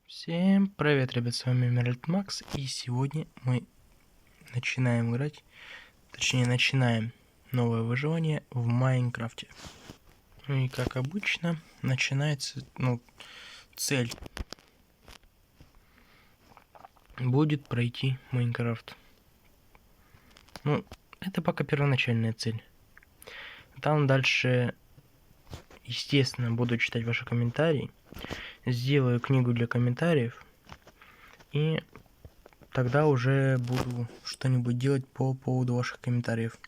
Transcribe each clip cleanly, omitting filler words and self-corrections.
Всем привет, ребят, с вами Мерлит Макс, и сегодня мы начинаем играть, точнее начинаем новое выживание в Майнкрафте. Ну и как обычно, начинается, цель будет пройти Майнкрафт. Ну, это пока первоначальная цель. Там дальше, естественно, буду читать ваши комментарии, сделаю книгу для комментариев, и тогда уже буду что-нибудь делать по поводу ваших комментариев.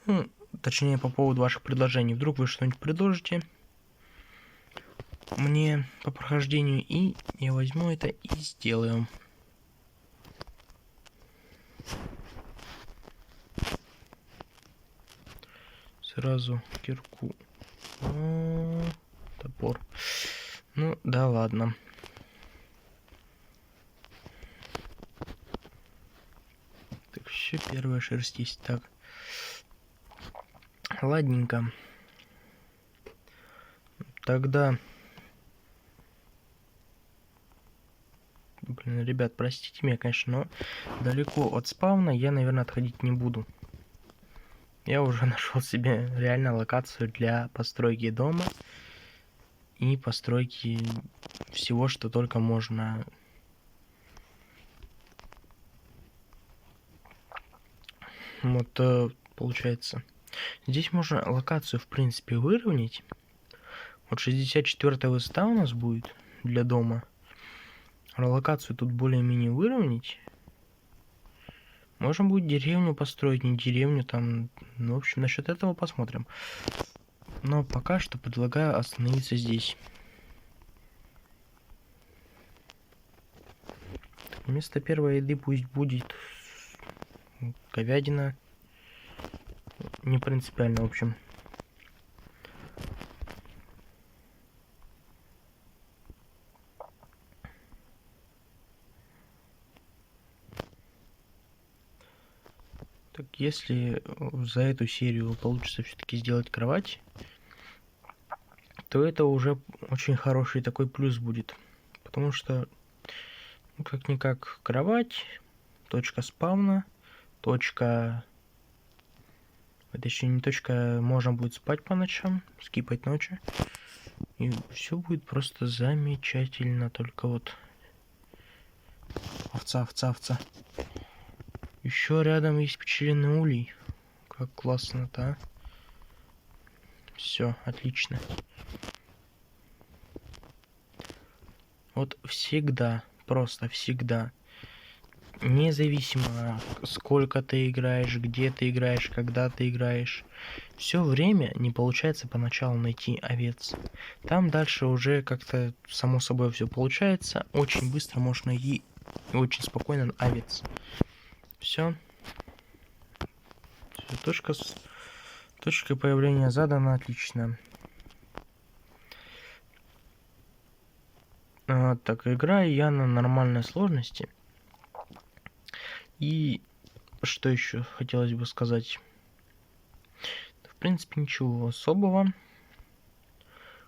Ну, точнее, по поводу ваших предложений. Вдруг вы что-нибудь предложите мне по прохождению, и я возьму это и сделаю. Сразу кирку. Топор. Ну, да ладно. Так, еще первая шерсть есть. Так. Ладненько. Тогда... Блин, ребят, простите меня, конечно, но далеко от спавна я, наверное, отходить не буду. Я уже нашел себе реально локацию для постройки дома и постройки всего, что только можно. Вот, получается. Здесь можно локацию, в принципе, выровнять. Вот 64-я высота у нас будет для дома. Локацию тут более-менее выровнять. Можно будет деревню построить, не деревню там. Ну, в общем, насчет этого посмотрим. Но пока что предлагаю остановиться здесь. Так, вместо первой еды пусть будет говядина. Не принципиально, в общем. Так, если за эту серию получится все-таки сделать кровать, то это уже очень хороший такой плюс будет. Потому что, ну, как-никак, кровать, точка спавна, точка... Это еще не точка, можно будет спать по ночам, скипать ночи. И все будет просто замечательно. Только вот... Овца. Еще рядом есть пчелиный улей. Как классно-то, а? Все, отлично. Вот всегда, просто всегда, независимо сколько ты играешь, где ты играешь, когда ты играешь, все время не получается поначалу найти овец. Там дальше уже как-то само собой все получается. Очень быстро можно найти и очень спокойно овец. Все. Точка появления задана, отлично. Так, играю я на нормальной сложности. И что еще хотелось бы сказать? В принципе, ничего особого.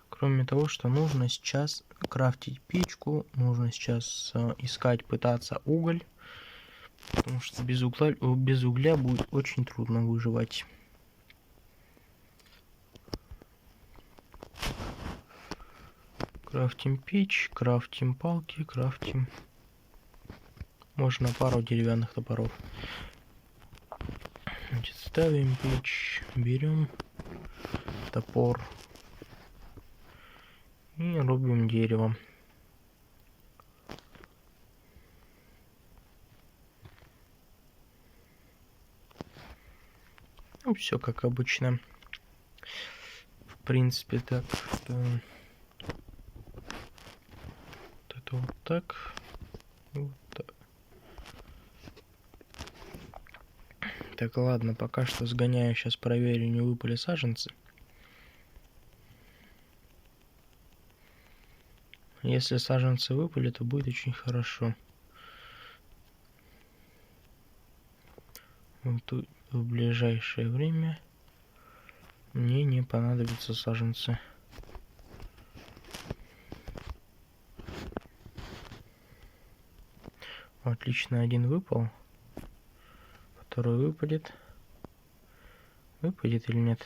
Кроме того, что нужно сейчас крафтить печку. Нужно сейчас искать, пытаться уголь. Потому что без угля будет очень трудно выживать. Крафтим печь, крафтим палки, крафтим... Можно пару деревянных топоров. Значит, ставим печь, берем топор и рубим дерево. Ну, все как обычно. В принципе, так. Вот это вот так. Вот так. Так, ладно, пока что сгоняю, сейчас проверю, не выпали саженцы. Если саженцы выпали, то будет очень хорошо. Вот тут в ближайшее время мне не понадобятся саженцы. Отлично, один выпал. Второй выпадет. Выпадет или нет?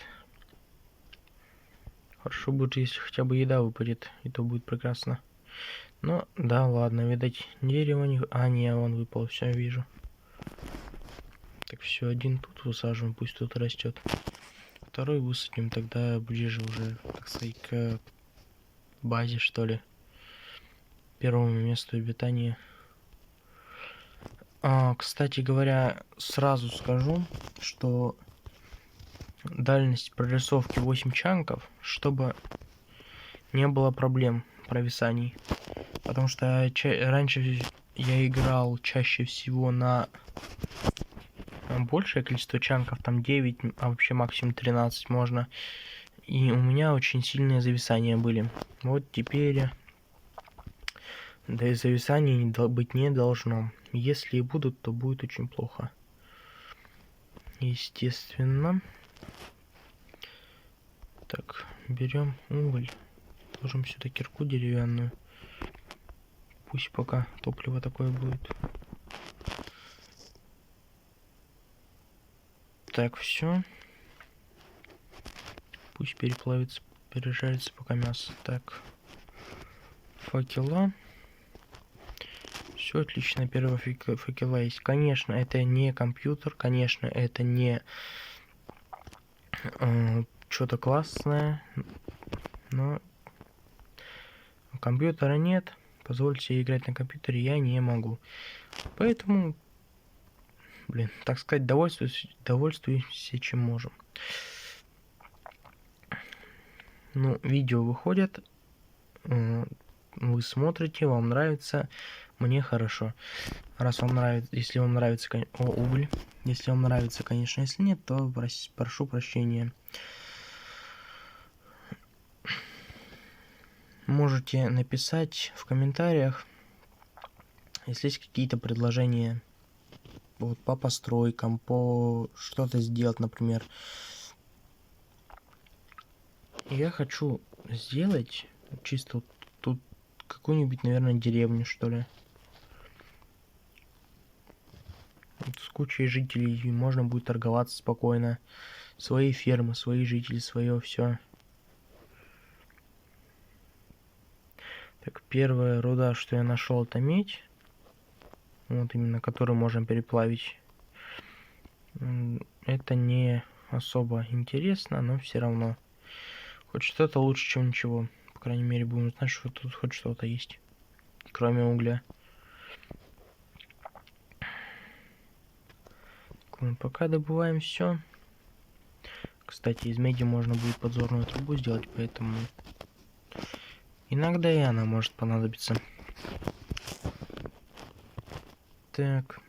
Хорошо будет, если хотя бы еда выпадет, и то будет прекрасно. Но, да, ладно, видать, дерево не... А, не, он выпал, все, вижу. Так, все, один тут высаживаем, пусть тут растет. Второй высадим тогда ближе уже, так сказать, к базе, что ли. Первому месту обитания. Кстати говоря, сразу скажу, что дальность прорисовки 8 чанков, чтобы не было проблем провисаний. Потому что раньше я играл чаще всего на большее количество чанков, там 9, а вообще максимум 13 можно. И у меня очень сильные зависания были. Вот теперь, да и зависаний быть не должно. Если и будут, то будет очень плохо. Естественно. Так, берем уголь. Ложим сюда кирку деревянную. Пусть пока топливо такое будет. Так, все. Пусть переплавится, пережарится пока мясо. Так. Факела. Все отлично, первого факела есть. Конечно, это не компьютер, конечно, это не что-то классное, но компьютера нет, позвольте играть на компьютере я не могу. Поэтому, блин, так сказать, довольствуемся чем можем. Ну, видео выходят, вы смотрите, вам нравится, мне хорошо. Раз вам нравится, если вам нравится, уголь, если вам нравится, конечно, если нет, то прошу прощения. Можете написать в комментариях, если есть какие-то предложения вот, по постройкам, по что-то сделать, например. Я хочу сделать чисто вот тут какую-нибудь, наверное, деревню, что ли. Вот с кучей жителей можно будет торговаться спокойно. Свои фермы, свои жители, свое все. Так, первая руда, что я нашел, это медь. Вот именно, которую можем переплавить. Это не особо интересно, но все равно. Хоть что-то лучше, чем ничего. По крайней мере, будем знать, что тут хоть что-то есть. Кроме угля. Пока добываем все. Кстати, из меди можно будет подзорную трубу сделать, поэтому иногда и она может понадобиться. Так.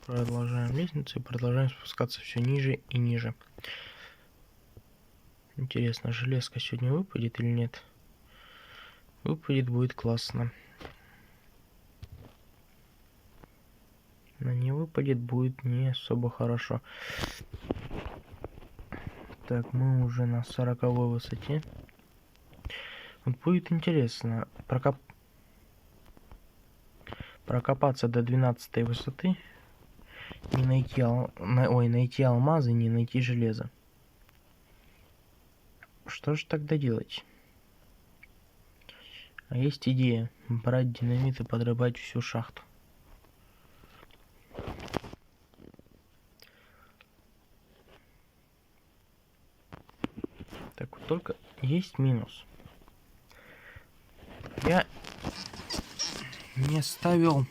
Продолжаем лестницу и продолжаем спускаться все ниже и ниже. Интересно, железка сегодня выпадет или нет? Выпадет, будет классно. Но не выпадет, будет не особо хорошо. Так, мы уже на 40-й высоте. Вот будет интересно прокопаться до 12-й высоты. Не найти, найти алмазы, не найти железо. Что же тогда делать? А есть идея. Брать динамит и подрывать всю шахту. Так, вот только есть минус. Я не ставил...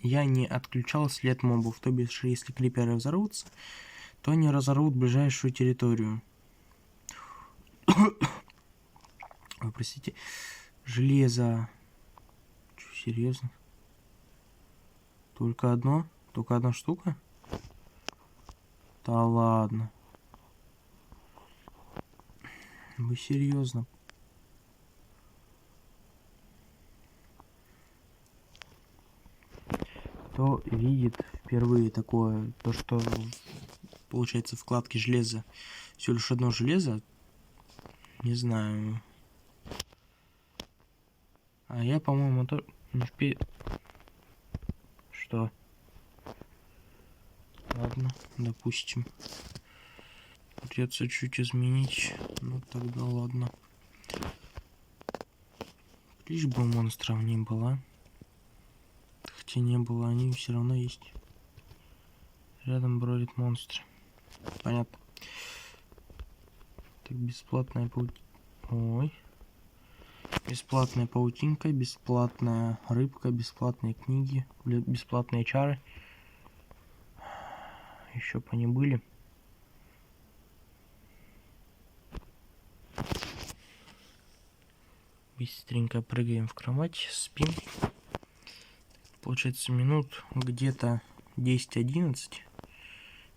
Я не отключал след мобов. То бишь, если криперы взорвутся, то они разорвут ближайшую территорию. Ой, простите. Железо. Че, серьезно? Только одно? Только одна штука? Да ладно. Вы серьезно? Кто видит впервые такое, то что получается вкладки железа, всего лишь одно железо, не знаю, А я, по-моему, тоже не успею. Что? Ладно, допустим. Придется чуть изменить. Ну тогда ладно. Лишь бы монстров не было. Хотя не было, они все равно есть. Рядом бродит монстр. Понятно. Так, бесплатная паутинка. Ой. Бесплатная паутинка, бесплатная рыбка, бесплатные книги, бесплатные чары. Еще по ним были. Быстренько прыгаем в кровать, спим. Получается минут где-то 10-11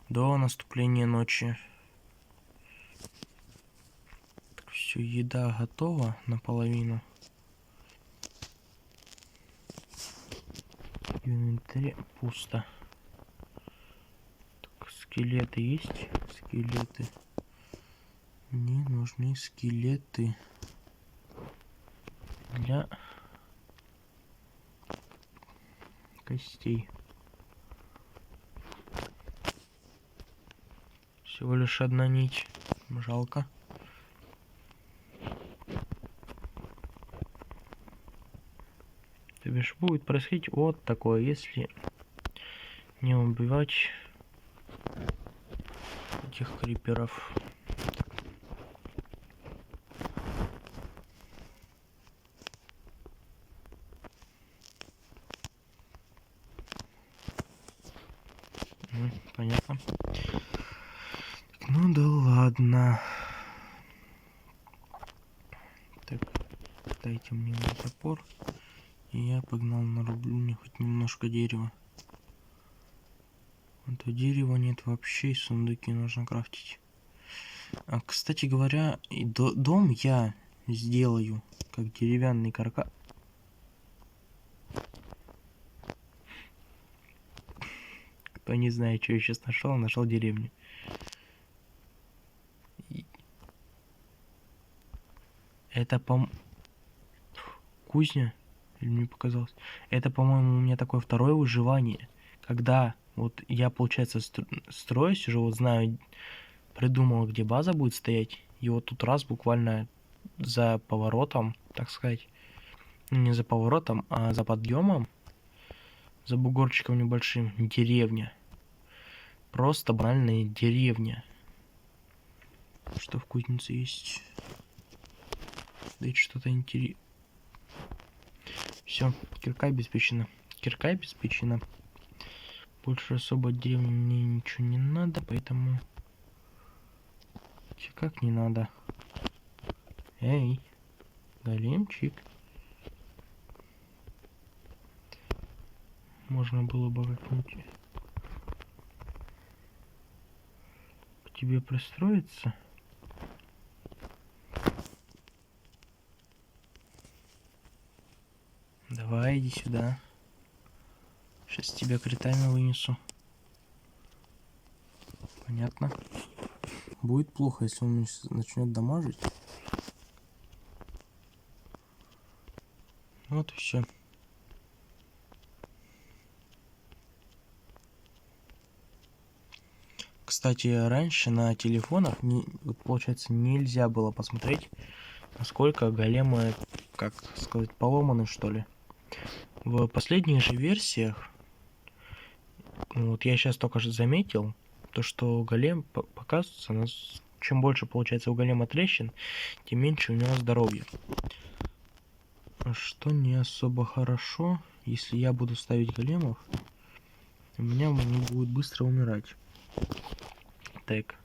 до наступления ночи. Так, все, еда готова наполовину. В инвентаре пусто. Так, скелеты есть? Скелеты. Мне нужны скелеты для костей. Всего лишь одна нить. Жалко. То бишь будет происходить вот такое, если не убивать этих криперов. Понятно. Ну да ладно. Так, дайте мне топор. И я погнал, нарублю мне хоть немножко дерева. А то дерева нет вообще, и сундуки нужно крафтить. А, кстати говоря, и дом я сделаю как деревянный каркас. Кто не знает, что я сейчас нашел деревню. Это кузня? Или мне показалось? Это, по-моему, у меня такое второе выживание. Когда вот я, получается, строюсь, уже вот знаю, придумал, где база будет стоять. И вот тут раз буквально за поворотом, так сказать, не за поворотом, а за подъемом, за бугорчиком небольшим, деревня. Просто банальная деревня. Что в кузнице есть? Дайте что-то интересное. Все, кирка обеспечена. Кирка обеспечена. Больше особо от деревни мне ничего не надо, поэтому... Как не надо. Эй, големчик. Можно было бы как-нибудь к тебе пристроиться. Давай, иди сюда. Сейчас тебя критами вынесу. Понятно. Будет плохо, если он начнет дамажить. Вот и все. Кстати, раньше на телефонах, вот, получается, нельзя было посмотреть, насколько големы, как сказать, поломаны, что ли. В последних же версиях, вот я сейчас только что заметил, то, что голем показывается, чем больше получается у голема трещин, тем меньше у него здоровья. Что не особо хорошо, если я буду ставить големов, у меня они будут быстро умирать. Так.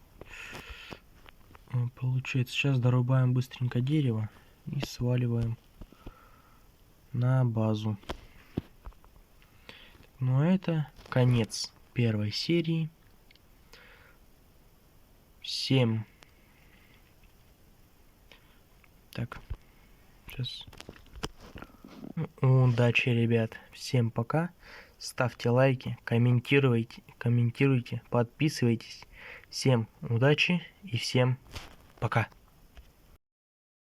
Получается, сейчас дорубаем быстренько дерево и сваливаем на базу. Но это конец первой серии. Всем. Так. Сейчас. Удачи, ребят. Всем пока. Ставьте лайки, комментируйте, подписывайтесь. Всем удачи и всем пока.